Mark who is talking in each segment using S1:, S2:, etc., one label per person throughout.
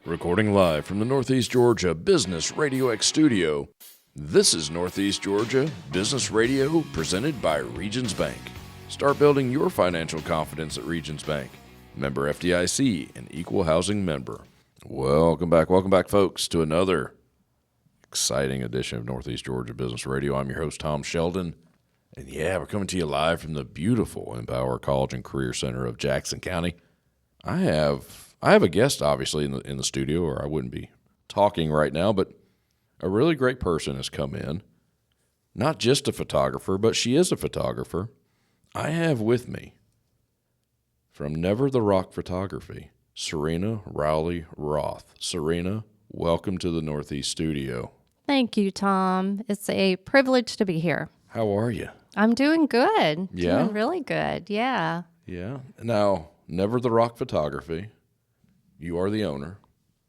S1: Recording live from the Northeast Georgia Business RadioX studio, this is Northeast Georgia Business Radio presented by Regions Bank. Start building your financial confidence at Regions Bank. Member FDIC, an equal housing member. Welcome back, folks, to another exciting edition of Northeast Georgia Business Radio. I'm your host, Tom Sheldon. And yeah, we're coming to you live from the beautiful Empower College and Career Center of Jackson County. I have a guest, obviously, in the studio, or I wouldn't be talking right now, but a really great person has come in. Not just a photographer, but she is a photographer. I have with me, from Never the Rock Photography, Sarina Roth. Sarina, welcome to the Northeast studio.
S2: Thank you, Tom. It's a privilege to be here.
S1: How are you?
S2: I'm doing good.
S1: Yeah?
S2: Doing really good, yeah.
S1: Yeah. Now, Never the Rock Photography, you are the owner.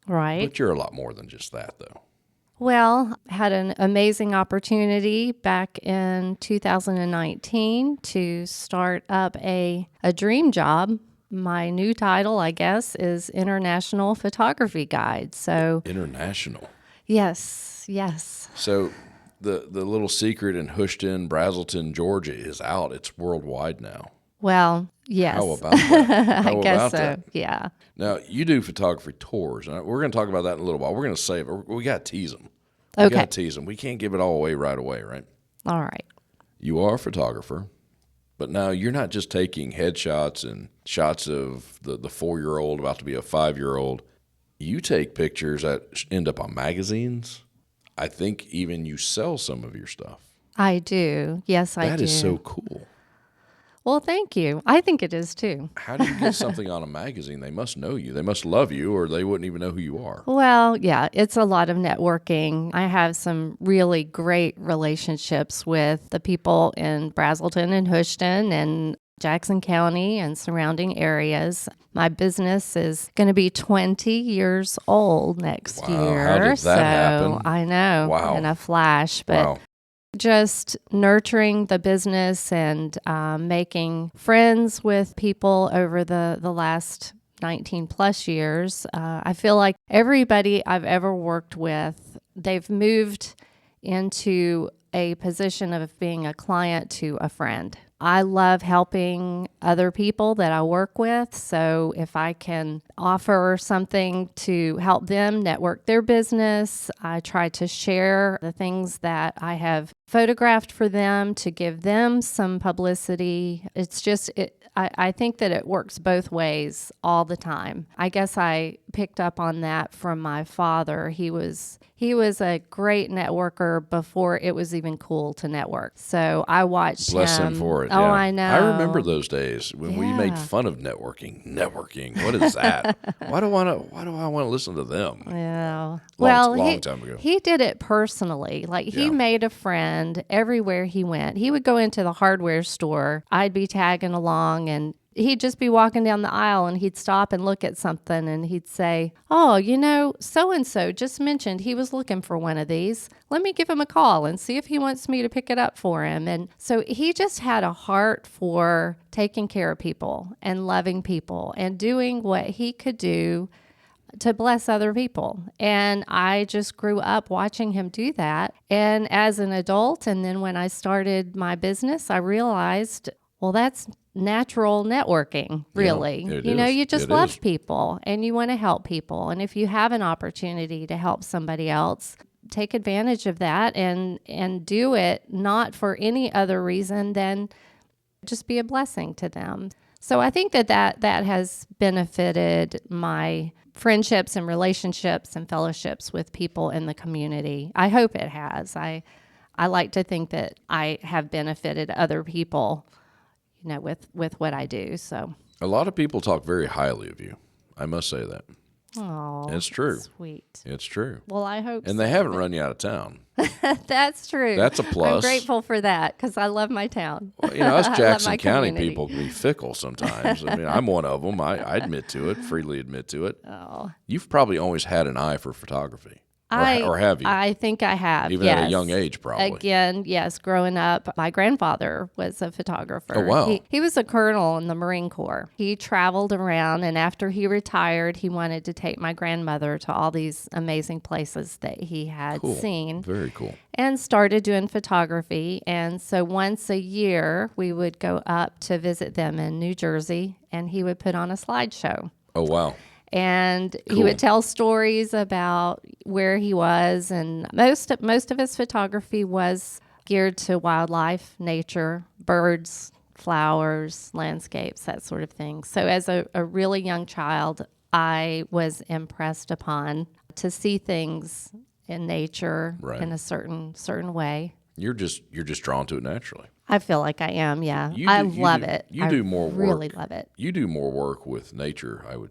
S2: Right.
S1: But you're a lot more than just that, though.
S2: Well, had an amazing opportunity back in 2019 to start up a dream job. My new title, I guess, is International Photography Guide. So
S1: International.
S2: Yes.
S1: So the little secret in Houston, Brazelton, Georgia is out. It's worldwide now.
S2: Well, yes.
S1: How about that?
S2: I guess so, yeah.
S1: Now, you do photography tours. And we're going to talk about that in a little while. We're going to save it. We got to tease them. We can't give it all away right away, right?
S2: All right.
S1: You are a photographer, but now you're not just taking headshots and shots of the 4-year-old about to be a 5-year-old. You take pictures that end up on magazines. I think even you sell some of your stuff.
S2: I do. Yes, I do.
S1: That is so cool.
S2: Well, thank you. I think it is too.
S1: How do you get something on a magazine? They must know you. They must love you, or they wouldn't even know who you are.
S2: Well, yeah, it's a lot of networking. I have some really great relationships with the people in Brazelton and Houston and Jackson County and surrounding areas. My business is going to be 20 years old next year.
S1: How did that happen?
S2: I know.
S1: Wow.
S2: In a flash. But
S1: wow.
S2: Just nurturing the business and making friends with people over the last 19 plus years. I feel like everybody I've ever worked with, they've moved into a position of being a client to a friend. I love helping other people that I work with. So if I can offer something to help them network their business, I try to share the things that I have photographed for them to give them some publicity. It's just, I think that it works both ways all the time. I guess I picked up on that from my father. He was a great networker before it was even cool to network. So I watched
S1: Bless him for it.
S2: Oh,
S1: yeah.
S2: I know.
S1: I remember those days when we made fun of networking. Networking, what is that? Why do I want to listen to them?
S2: Yeah.
S1: Long time ago.
S2: He did it personally. Like he made a friend everywhere he went. He would go into the hardware store. I'd be tagging along and he'd just be walking down the aisle and he'd stop and look at something and he'd say, oh, so-and-so just mentioned he was looking for one of these. Let me give him a call and see if he wants me to pick it up for him. And so he just had a heart for taking care of people and loving people and doing what he could do to bless other people. And I just grew up watching him do that. And as an adult, and then when I started my business, I realized, well, that's natural networking, really.
S1: Yeah,
S2: you just love people and you want to help people. And if you have an opportunity to help somebody else, take advantage of that and do it not for any other reason than just be a blessing to them. So I think that has benefited my friendships and relationships and fellowships with people in the community. I hope it has. I like to think that I have benefited other people with what I do. So
S1: A lot of people talk very highly of you. I must say that.
S2: Oh,
S1: it's true.
S2: Sweet.
S1: It's true.
S2: Well, I hope
S1: And they haven't run you out of town.
S2: That's true.
S1: That's a plus.
S2: I'm grateful for that because I love my town.
S1: Well, us Jackson County
S2: community.
S1: people can be fickle sometimes. I mean, I'm one of them. I admit to it, freely admit to it.
S2: Oh.
S1: You've probably always had an eye for photography. Or have you?
S2: I think I have,
S1: Even
S2: yes.
S1: at a young age, probably.
S2: Again, yes, growing up, my grandfather was a photographer.
S1: Oh, wow.
S2: He was a colonel in the Marine Corps. He traveled around, and after he retired, he wanted to take my grandmother to all these amazing places that he had seen.
S1: Very cool.
S2: And started doing photography. And so once a year, we would go up to visit them in New Jersey, and he would put on a slideshow.
S1: Oh, wow.
S2: And
S1: Cool.
S2: he would tell stories about where he was, and most of his photography was geared to wildlife, nature, birds, flowers, landscapes, that sort of thing. So as a really young child, I was impressed upon to see things in nature in a certain way.
S1: You're just drawn to it naturally.
S2: I feel like I am, yeah. I love it.
S1: You do more work.
S2: Really love it.
S1: You do more work with nature, I would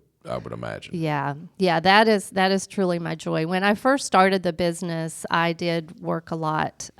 S1: imagine.
S2: Yeah, that is truly my joy. When I first started the business, I did work a lot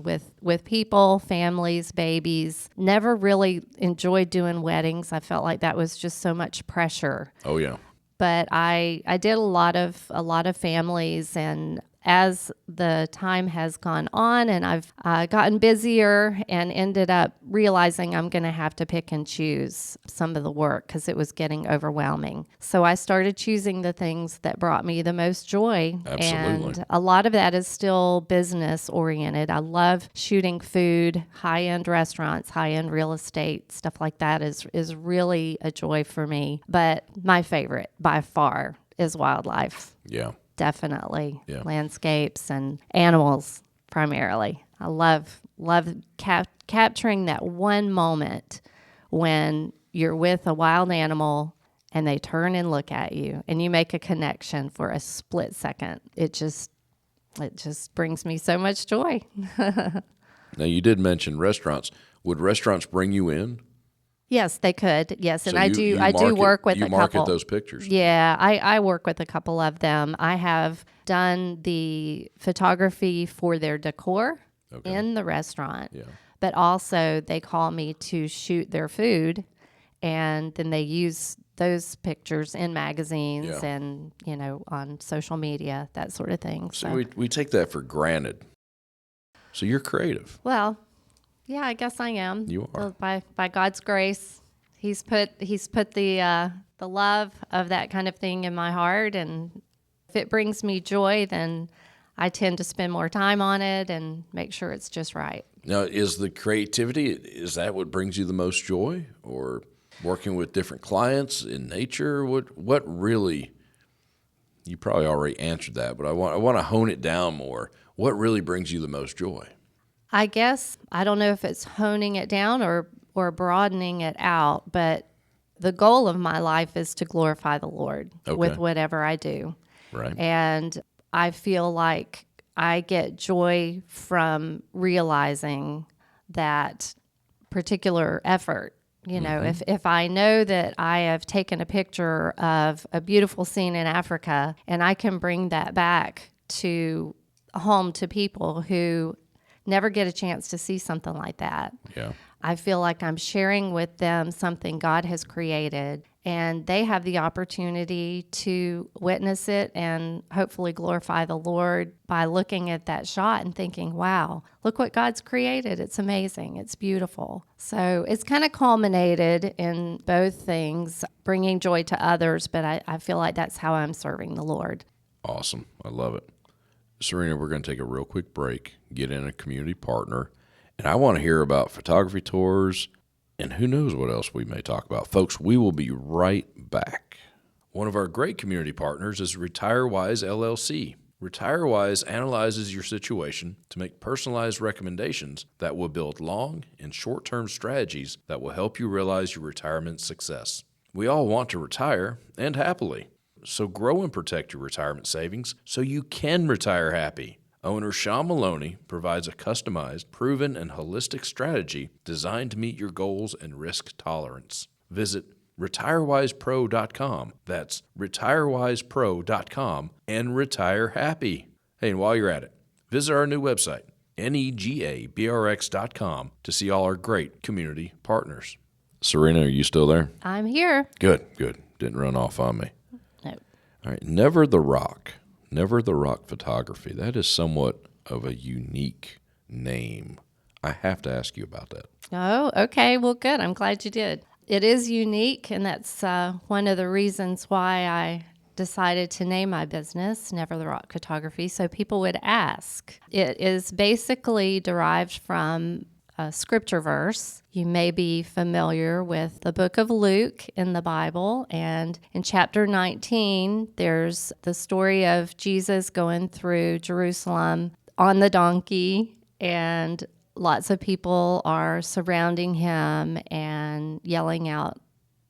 S2: with people, families, babies. Never really enjoyed doing weddings. I felt like that was just so much pressure.
S1: Oh yeah.
S2: But I did a lot of families, and as the time has gone on and I've gotten busier and ended up realizing I'm going to have to pick and choose some of the work because it was getting overwhelming. So I started choosing the things that brought me the most joy.
S1: Absolutely.
S2: And a lot of that is still business oriented. I love shooting food, high-end restaurants, high-end real estate, stuff like that is really a joy for me. But my favorite by far is wildlife.
S1: Yeah.
S2: Definitely.
S1: Yeah.
S2: Landscapes and animals primarily. I love capturing that one moment when you're with a wild animal and they turn and look at you and you make a connection for a split second. It just brings me so much joy.
S1: Now, you did mention restaurants. Would restaurants bring you in?
S2: Yes, they could. Yes, and
S1: So
S2: I do work with a couple.
S1: You market those pictures.
S2: Yeah, I work with a couple of them. I have done the photography for their decor in the restaurant.
S1: Yeah.
S2: But also they call me to shoot their food, and then they use those pictures in magazines and, on social media, that sort of thing.
S1: So we take that for granted. So you're creative.
S2: Well, yeah, I guess I am.
S1: You are.
S2: By God's grace, He's put the love of that kind of thing in my heart, and if it brings me joy, then I tend to spend more time on it and make sure it's just right.
S1: Now, is the creativity, is that what brings you the most joy, or working with different clients in nature? What really? You probably already answered that, but I want to hone it down more. What really brings you the most joy?
S2: I guess, I don't know if it's honing it down or broadening it out, but the goal of my life is to glorify the Lord with whatever I do.
S1: Right. And
S2: I feel like I get joy from realizing that particular effort. If I know that I have taken a picture of a beautiful scene in Africa and I can bring that back to home to people who never get a chance to see something like that.
S1: Yeah.
S2: I feel like I'm sharing with them something God has created, and they have the opportunity to witness it and hopefully glorify the Lord by looking at that shot and thinking, wow, look what God's created. It's amazing. It's beautiful. So it's kind of culminated in both things, bringing joy to others, but I feel like that's how I'm serving the Lord.
S1: Awesome. I love it. Sarina, we're going to take a real quick break, get in a community partner, and I want to hear about photography tours and who knows what else we may talk about. Folks, we will be right back. One of our great community partners is RetireWise LLC. RetireWise analyzes your situation to make personalized recommendations that will build long and short-term strategies that will help you realize your retirement success. We all want to retire, and happily. So grow and protect your retirement savings so you can retire happy. Owner Sean Maloney provides a customized, proven, and holistic strategy designed to meet your goals and risk tolerance. Visit retirewisepro.com. That's retirewisepro.com and retire happy. Hey, and while you're at it, visit our new website, negabrx.com, to see all our great community partners. Sarina, are you still there?
S2: I'm here.
S1: Good. Didn't run off on me.
S2: No.
S1: All right. Never the Rock. Never the Rock Photography. That is somewhat of a unique name. I have to ask you about that.
S2: Oh, okay. Well, good. I'm glad you did. It is unique, and that's one of the reasons why I decided to name my business Never the Rock Photography, so people would ask. It is basically derived from a scripture verse. You may be familiar with the book of Luke in the Bible, and in chapter 19, there's the story of Jesus going through Jerusalem on the donkey, and lots of people are surrounding him and yelling out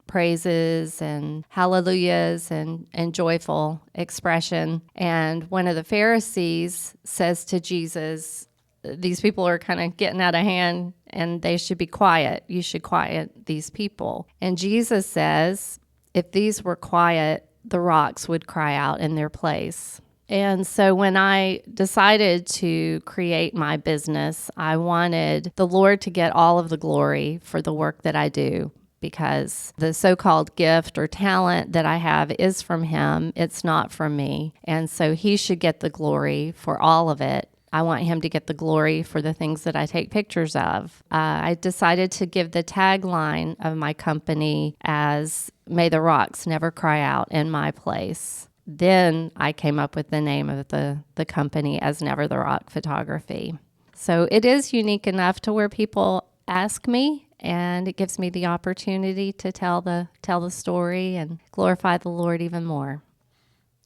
S2: praises and hallelujahs and joyful expression. And one of the Pharisees says to Jesus, these people are kind of getting out of hand and they should be quiet. You should quiet these people. And Jesus says, if these were quiet, the rocks would cry out in their place. And so when I decided to create my business, I wanted the Lord to get all of the glory for the work that I do, because the so-called gift or talent that I have is from him. It's not from me. And so he should get the glory for all of it. I want him to get the glory for the things that I take pictures of. I decided to give the tagline of my company as, "May the rocks never cry out in my place." Then I came up with the name of the company as Never the Rock Photography. So it is unique enough to where people ask me, and it gives me the opportunity to tell the story and glorify the Lord even more.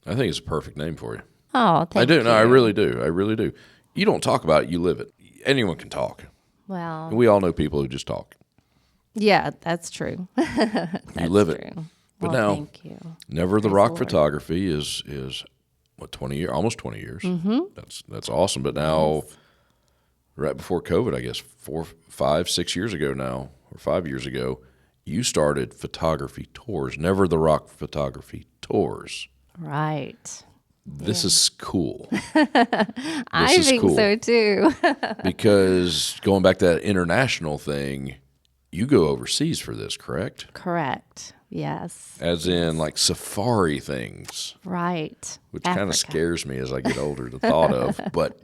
S1: I think it's a perfect name for you.
S2: Oh, thank you.
S1: I do. No, I really do. I really do. You don't talk about it, you live it. Anyone can talk.
S2: Well,
S1: We all know people who just talk.
S2: yeah, that's true.
S1: You live it.
S2: True.
S1: But
S2: well,
S1: now,
S2: thank you.
S1: Never the
S2: Praise
S1: Rock
S2: the Lord.
S1: Photography is what, 20 years, almost 20 years. Mm-hmm. That's awesome. But now, right before COVID, I guess 4, 5, 6 years ago now, or 5 years ago, you started photography tours. Never the Rock Photography Tours.
S2: Right.
S1: This is cool.
S2: I think
S1: cool.
S2: so too.
S1: Because going back to that international thing, you go overseas for this, correct?
S2: Correct. Yes.
S1: As in like safari things.
S2: Right.
S1: Which kind of scares me as I get older, the thought of. But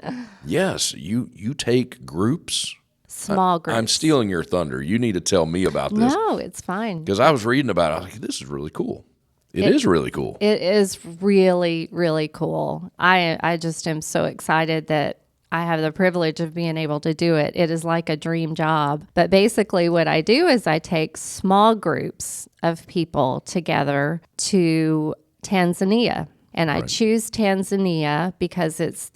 S1: yes, you take groups.
S2: Small groups.
S1: I'm stealing your thunder. You need to tell me about this.
S2: No, it's fine.
S1: Because I was reading about it. I was like, this is really cool. It is really cool.
S2: It is really, really cool. I just am so excited that I have the privilege of being able to do it. It is like a dream job. But basically what I do is I take small groups of people together to Tanzania. And I choose Tanzania because it's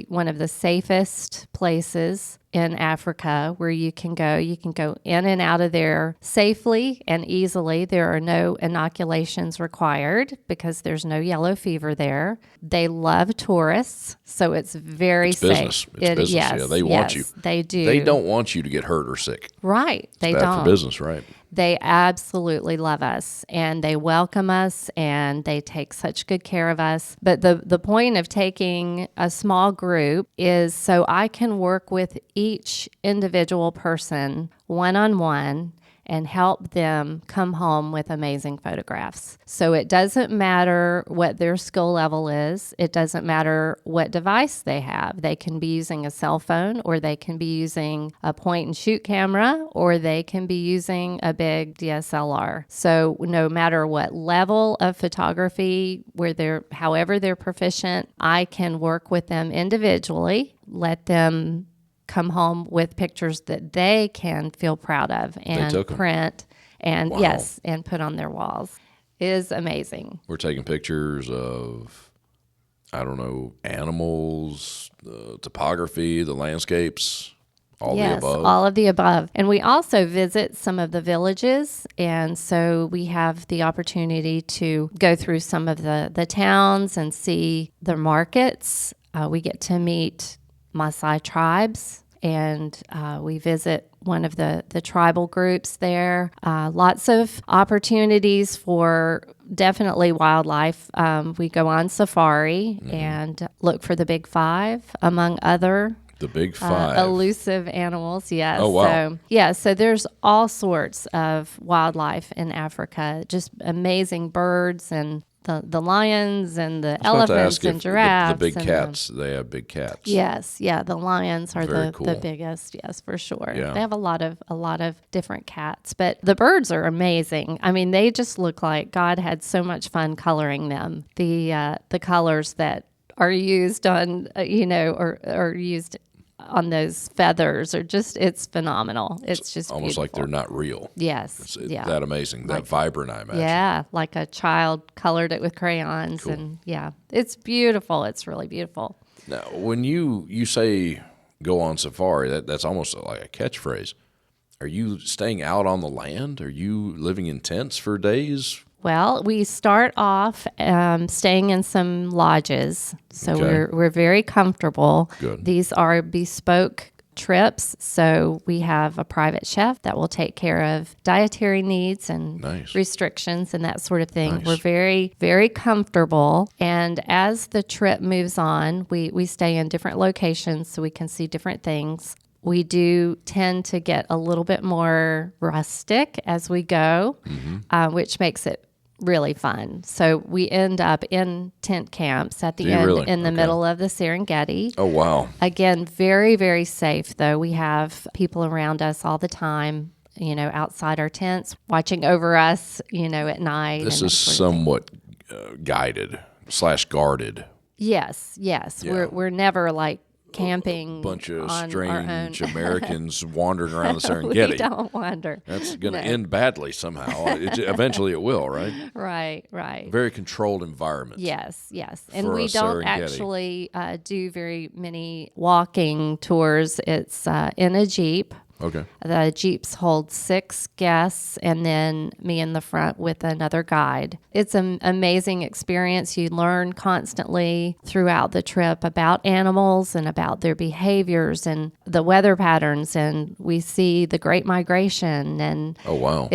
S2: one of the safest places in Africa where you can go. You can go in and out of there safely and easily. There are no inoculations required because there's no yellow fever there. They love tourists, so it's very safe.
S1: Business. It's business.
S2: Yes,
S1: Yeah, they want you.
S2: They do.
S1: They don't want you to get hurt or sick.
S2: Right. They
S1: Bad
S2: don't.
S1: for business, right?
S2: They absolutely love us, and they welcome us, and they take such good care of us. But the point of taking a small group is so I can work with each individual person one-on-one and help them come home with amazing photographs. So it doesn't matter what their skill level is. It doesn't matter what device they have. They can be using a cell phone, or they can be using a point and shoot camera, or they can be using a big DSLR. So no matter what level of photography, however they're proficient, I can work with them individually, let them come home with pictures that they can feel proud of and print and and put on their walls. It is amazing.
S1: We're taking pictures of, I don't know, animals, the topography, the landscapes, all the above.
S2: All of the above. And we also visit some of the villages. And so we have the opportunity to go through some of the towns and see the markets. We get to meet Maasai tribes, and we visit one of the tribal groups there. Lots of opportunities for definitely wildlife. We go on safari and look for the big five, among other
S1: the big five
S2: elusive animals. Yes.
S1: Oh, wow.
S2: So there's all sorts of wildlife in Africa, just amazing birds and the lions and the
S1: I was about to
S2: elephants
S1: ask
S2: and
S1: if
S2: giraffes.
S1: the big
S2: and
S1: cats, they have big cats.
S2: Yes, yeah, the lions are
S1: Very
S2: the
S1: cool.
S2: biggest, yes, for sure.
S1: Yeah.
S2: They have a lot of different cats, but the birds are amazing. I mean, they just look like God had so much fun coloring them. The colors that are used on or used on those feathers are just, it's phenomenal. It's just
S1: Almost
S2: beautiful.
S1: like they're not real.
S2: Yes,
S1: It's
S2: yeah.
S1: that amazing, that vibrant, I imagine.
S2: Yeah, like a child colored it with crayons.
S1: Cool.
S2: And yeah, it's beautiful. It's really beautiful.
S1: Now, when you say go on safari, that's almost like a catchphrase. Are you staying out on the land? Are you living in tents for days?
S2: Well, we start off staying in some lodges, so
S1: Okay.
S2: we're very comfortable.
S1: Good.
S2: These are bespoke trips, so we have a private chef that will take care of dietary needs and
S1: Nice.
S2: restrictions and that sort of thing.
S1: Nice.
S2: We're very, very comfortable, and as the trip moves on, we stay in different locations so we can see different things. We do tend to get a little bit more rustic as we go, which makes it really fun. So we end up in tent camps at the
S1: Do you
S2: end
S1: really?
S2: in the
S1: Okay.
S2: middle of the Serengeti.
S1: Oh, wow.
S2: Again, very, very safe, though. We have people around us all the time, outside our tents, watching over us, at night.
S1: This
S2: and
S1: is
S2: that sort of thing.
S1: somewhat guided / guarded.
S2: Yes.
S1: Yeah.
S2: We're never like camping.
S1: Bunch of
S2: on our own.
S1: strange Americans wandering around the
S2: We
S1: Serengeti.
S2: don't wander.
S1: That's going to
S2: No.
S1: end badly somehow. Eventually it will, right?
S2: Right.
S1: Very controlled environment.
S2: Yes. And
S1: for
S2: we
S1: a
S2: don't
S1: Serengeti.
S2: actually do very many walking tours. It's in a Jeep.
S1: Okay.
S2: The Jeeps hold 6 guests and then me in the front with another guide. It's an amazing experience. You learn constantly throughout the trip about animals and about their behaviors and the weather patterns. And we see the Great Migration. And
S1: Oh, wow.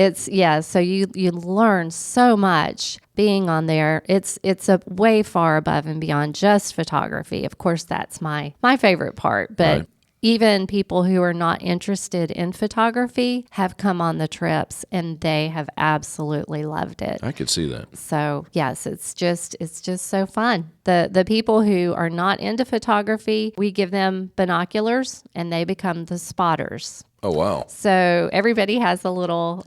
S2: so you learn so much being on there. It's a way far above and beyond just photography. Of course, that's my favorite part. But
S1: Right.
S2: even people who are not interested in photography have come on the trips and they have absolutely loved it.
S1: I could see that.
S2: So yes, it's just so fun. The people who are not into photography, we give them binoculars and they become the spotters.
S1: Oh, wow.
S2: So everybody has a little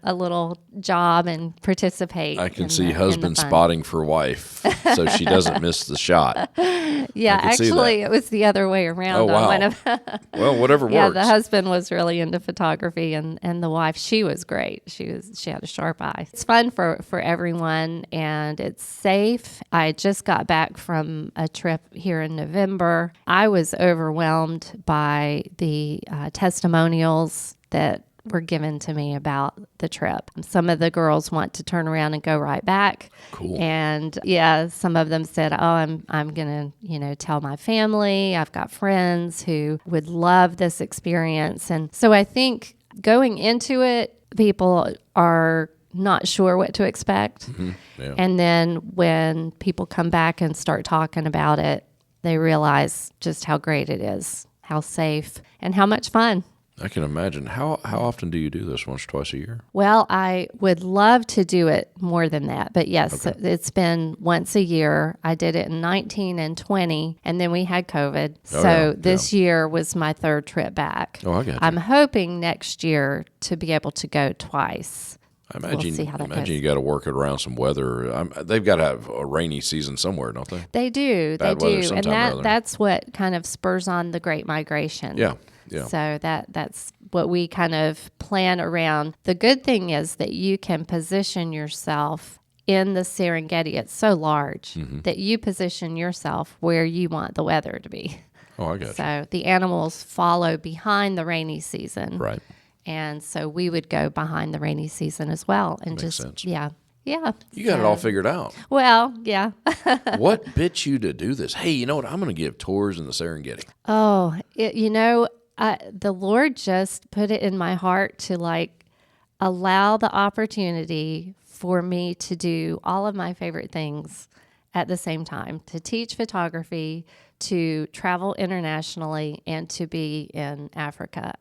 S2: job and participate.
S1: I can
S2: in
S1: see
S2: the
S1: husband
S2: fun.
S1: spotting for wife so she doesn't miss the shot.
S2: Yeah,
S1: I can see
S2: actually,
S1: that.
S2: it was the other way around.
S1: Oh, wow.
S2: On one of
S1: Well, whatever
S2: Yeah,
S1: works.
S2: the husband was really into photography, and the wife, she was great. She had a sharp eye. It's fun for everyone, and it's safe. I just got back from a trip here in November. I was overwhelmed by the testimonials that were given to me about the trip. Some of the girls want to turn around and go right back.
S1: Cool.
S2: And yeah, some of them said, "Oh, I'm going to, tell my family. I've got friends who would love this experience." And so I think going into it, people are not sure what to expect.
S1: Mm-hmm. Yeah.
S2: And then when people come back and start talking about it, they realize just how great it is, how safe, and how much fun.
S1: I can imagine. How often do you do this? Once or twice a year?
S2: Well, I would love to do it more than that. But yes,
S1: Okay.
S2: It's been once a year. I did it in 19 and 20, and then we had COVID.
S1: Oh,
S2: So
S1: yeah,
S2: this year was my 3rd trip back.
S1: Oh, I got you.
S2: I'm hoping next year to be able to go twice.
S1: I
S2: We'll
S1: imagine,
S2: see how that
S1: imagine
S2: goes.
S1: you got to work it around some weather. They've got to have a rainy season somewhere, don't they?
S2: They do.
S1: Bad
S2: They
S1: weather
S2: do. And
S1: sometime or other.
S2: that's what kind of spurs on the Great Migration.
S1: Yeah.
S2: So that's what we kind of plan around. The good thing is that you can position yourself in the Serengeti. It's so large that you position yourself where you want the weather to be.
S1: Oh, I got you.
S2: So the animals follow behind the rainy season.
S1: Right.
S2: And so we would go behind the rainy season as well. And
S1: Makes sense.
S2: Yeah.
S1: You got it all figured out.
S2: Well, yeah.
S1: What bit you to do this? Hey, you know what? I'm going to give tours in the Serengeti.
S2: Oh, the Lord just put it in my heart to allow the opportunity for me to do all of my favorite things at the same time, to teach photography, to travel internationally, and to be in Africa.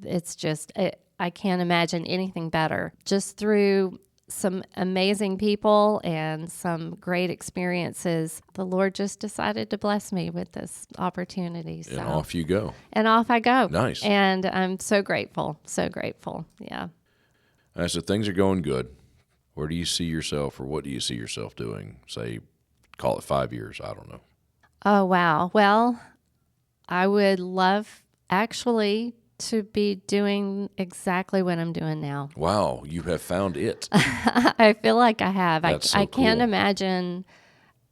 S2: It's just, I can't imagine anything better. Just through some amazing people and some great experiences, the Lord just decided to bless me with this opportunity.
S1: And off you go.
S2: And off I go.
S1: Nice.
S2: And I'm so grateful. So grateful. Yeah.
S1: All right, so things are going good. Where do you see yourself, or what do you see yourself doing? Say, call it 5 years. I don't know.
S2: Oh, wow. Well, I would love actually to be doing exactly what I'm doing now.
S1: Wow, you have found it.
S2: I feel like I have.
S1: That's so
S2: I can't
S1: cool.
S2: imagine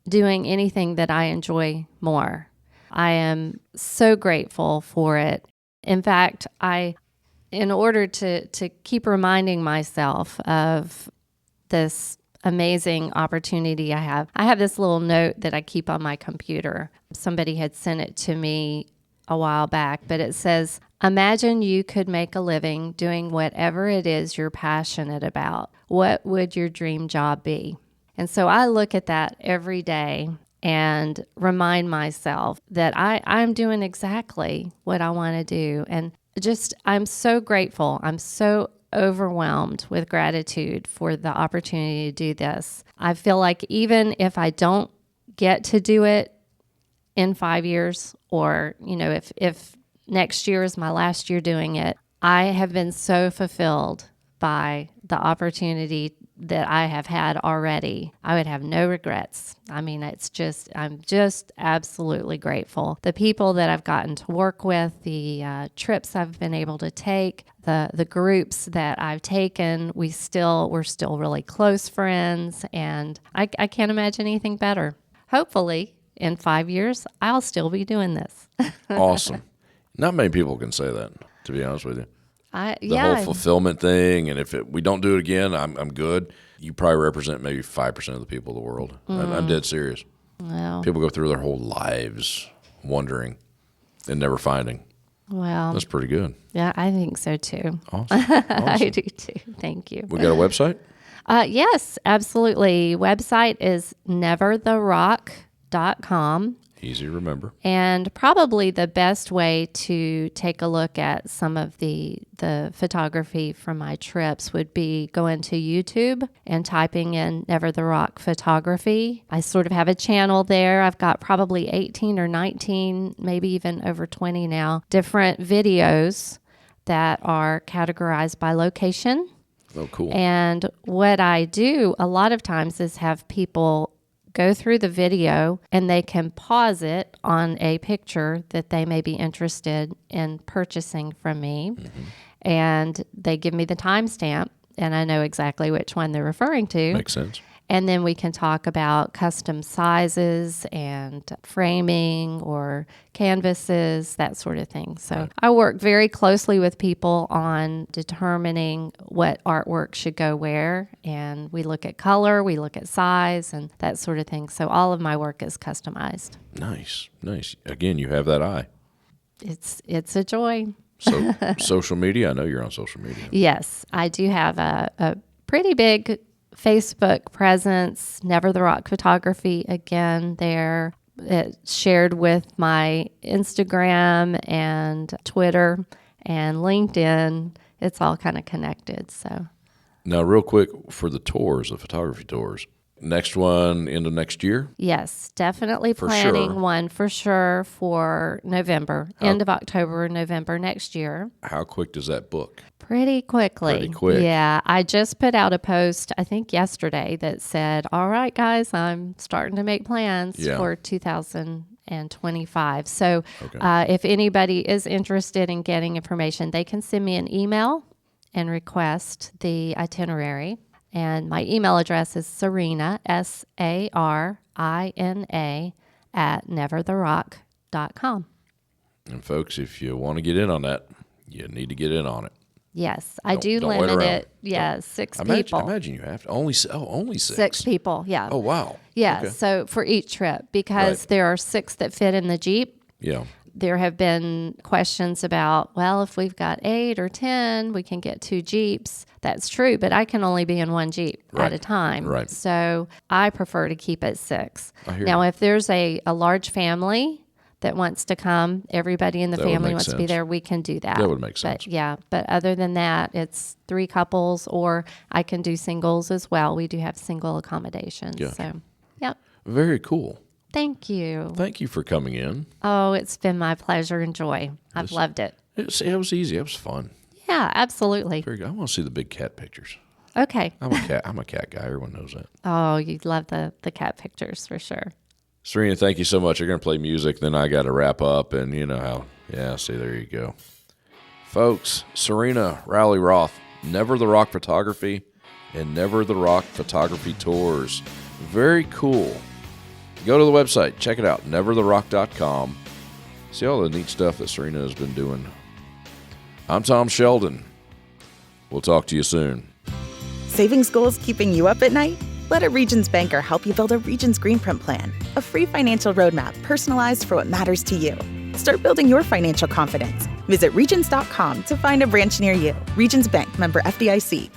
S2: doing anything that I enjoy more. I am so grateful for it. In fact, in order to keep reminding myself of this amazing opportunity I have this little note that I keep on my computer. Somebody had sent it to me a while back, but it says, imagine you could make a living doing whatever it is you're passionate about. What would your dream job be? And so I look at that every day and remind myself that I'm doing exactly what I want to do. And I'm so grateful. I'm so overwhelmed with gratitude for the opportunity to do this. I feel like even if I don't get to do it in 5 years, or, if next year is my last year doing it, I have been so fulfilled by the opportunity that I have had already. I would have no regrets. I mean, I'm just absolutely grateful. The people that I've gotten to work with, the trips I've been able to take, the groups that I've taken, we're still really close friends, and I can't imagine anything better. Hopefully, in 5 years, I'll still be doing this.
S1: Awesome. Not many people can say that, to be honest with you. The
S2: whole
S1: whole fulfillment thing, and if we don't do it again, I'm good. You probably represent maybe 5% of the people of the world. I'm dead serious.
S2: Well,
S1: People go through their whole lives wondering and never finding.
S2: well,
S1: That's pretty good.
S2: yeah, I think so too.
S1: Awesome.
S2: I do too. Thank you.
S1: We got a website?
S2: Yes, absolutely. Website is nevertherock.com.
S1: Easy to remember.
S2: And probably the best way to take a look at some of the photography from my trips would be going to YouTube and typing in Never the Rock Photography. I sort of have a channel there. I've got probably 18 or 19, maybe even over 20 now, different videos that are categorized by location.
S1: Oh, cool.
S2: And what I do a lot of times is have people go through the video and they can pause it on a picture that they may be interested in purchasing from me. Mm-hmm. And they give me the timestamp, and I know exactly which one they're referring to.
S1: Makes sense.
S2: And then we can talk about custom sizes and framing or canvases, that sort of thing. So right. I work very closely with people on determining what artwork should go where. And we look at color, we look at size, and that sort of thing. So all of my work is customized.
S1: Nice. Again, you have that eye.
S2: It's a joy.
S1: So social media, I know you're on social media.
S2: Yes, I do have a pretty big Facebook presence, Never the Rock Photography, again, there. It's shared with my Instagram and Twitter and LinkedIn. It's all kind of connected. So
S1: now, real quick, for the tours, the photography tours, next one into next year?
S2: Yes, definitely planning one for sure for November, end of October, November next year.
S1: How quick does that book?
S2: Pretty quickly.
S1: Pretty quick.
S2: Yeah. I just put out a post, I think yesterday, that said, all right, guys, I'm starting to make plans for 2025. So if anybody is interested in getting information, they can send me an email and request the itinerary. And my email address is Sarina, SARINA, @nevertherock.com.
S1: And folks, if you want to get in on that, you need to get in on it.
S2: Yes, I do limit it. Yeah, 6 people.
S1: I imagine you have to. Only 6.
S2: 6 people, yeah.
S1: Oh, wow.
S2: Yeah, so for each trip, because there are 6 that fit in the Jeep.
S1: Yeah.
S2: There have been questions about, well, if we've got 8 or 10, we can get 2 Jeeps. That's true, but I can only be in one Jeep at a time.
S1: Right.
S2: So I prefer to keep it 6.
S1: I hear
S2: now,
S1: you.
S2: If there's a large family that wants to come, everybody in the
S1: That would
S2: family
S1: make
S2: wants to be
S1: sense.
S2: there, we can do that.
S1: That would make sense.
S2: But other than that, it's 3 couples, or I can do singles as well. We do have single accommodations.
S1: Gotcha.
S2: So, yep.
S1: Very cool.
S2: Thank you.
S1: Thank you for coming in.
S2: Oh, it's been my pleasure and joy. I've loved it.
S1: It was easy. It was fun.
S2: Yeah, absolutely.
S1: Very good. I want to see the big cat pictures.
S2: Okay.
S1: I'm a cat guy. Everyone knows that.
S2: Oh, you'd love the cat pictures for sure.
S1: Sarina, thank you so much. You're going to play music, then I got to wrap up, and you know how. Yeah, see, there you go. Folks, Sarina Roth, Never the Rock Photography and Never the Rock Photography Tours. Very cool. Go to the website. Check it out, nevertherock.com. See all the neat stuff that Sarina has been doing. I'm Tom Sheldon. We'll talk to you soon.
S3: Savings goals keeping you up at night? Let a Regions banker help you build a Regions Green Print Plan, a free financial roadmap personalized for what matters to you. Start building your financial confidence. Visit Regions.com to find a branch near you. Regions Bank, member FDIC.